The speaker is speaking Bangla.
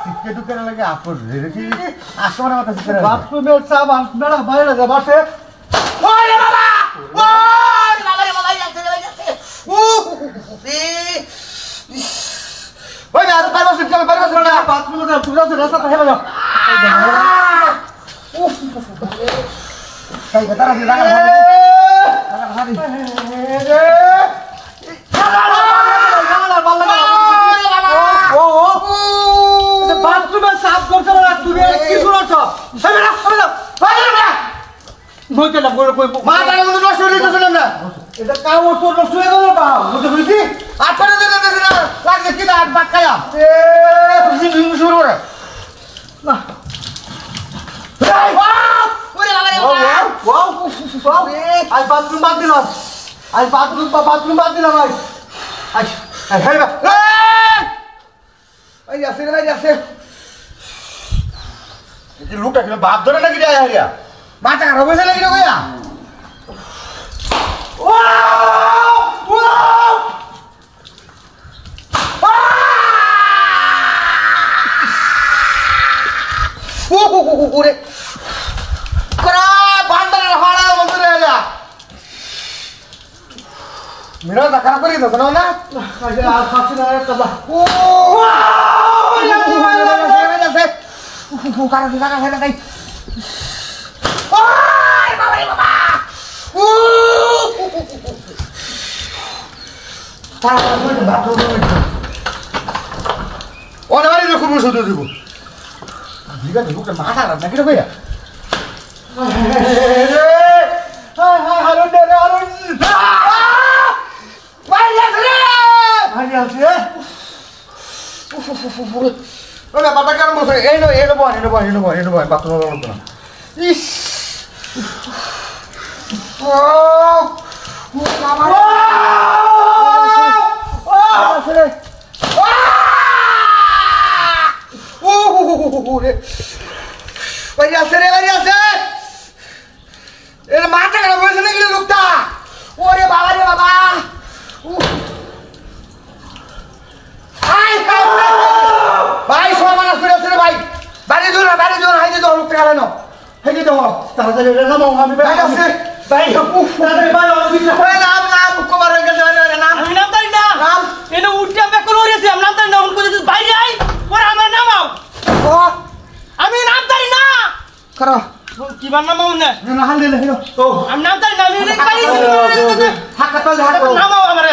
সিটকে ঢুকে না লাগে আপর রে কি আসমানে মাথা সিটকে বাথরুমের সাবান মেরা বাইরে যা বাসে ওরে বাবা ওরে বাবা রে বাবা যাচ্ছে ওই না আর পারবো না বাথরুমে যা তুই যা রাস্তা হেলে যা তাই কথা রাখি লাগা হারি বাথরুমে সাফ করতে না তুমি কি করছ নইতে না মাথা মধ্যে নষ্ট হয়ে গেছিল না এটা কাম তোর নষ্ট হয়ে গেল বা বুঝতে বুঝছি আটটা দিতে না লাগছে কি আট বাট খায়া শুরু করে না ওরে বাবা রে ওয়াও আই বাথরুম বাদ দিলাম বাথরুম বাদ দিলাম আই হেই ভাই আছে রে ভাই আছে এই লোকটা কি বাপ ধরে নাকি যায় হারিয়া মাথা খারাপ হয়েছে নাকি রে কইয়া ওরে করা বান্দারের হাড়া বন্ধু রে যা মেরা খারাপ করে দিত না আর খাচ্ছি না একটা ও কারা কারা ফেলে দেয় ওই বাবা রে বাবা ওরে বাড়ি দেখুন শুধু দিব দিগা ঢুকে মাথা খারাপ নাকি রে ভাইয়া হারুন রে হারুন ভাই আছে ভাই আছে ওরে বাবা কেন বসে এই নো বাথরুম করতে না ইস ও বাবা রে বাড়ি আছে এর মাথা খারাপ হয়েছে নাকি লোকটা ওরে বাবা রে বাবা ভাই সমানাস করে আছে রে ভাই বাড়ি দূর হাইতে দাও লোকটা গেল না হাইতে দাও তাড়াতাড়ি রে নামো আমি ভাই আছে ভাই তাড়াতাড়ি ভাই অফিস ওই নাম কবার হয়ে গেছে নাম আমি নাম জানি না নাম এনে উঠে আমি করে ওরেছি আমি নাম জানি না উনকো যদি বাইরে আই পরে আমার নামাও ও আমি নাম জানি না করো কি বার নামাও না না হাল দে ও আমি নাম জানি না আমি বাইরে হাক্কা তো হাক্কা নামাও আমারে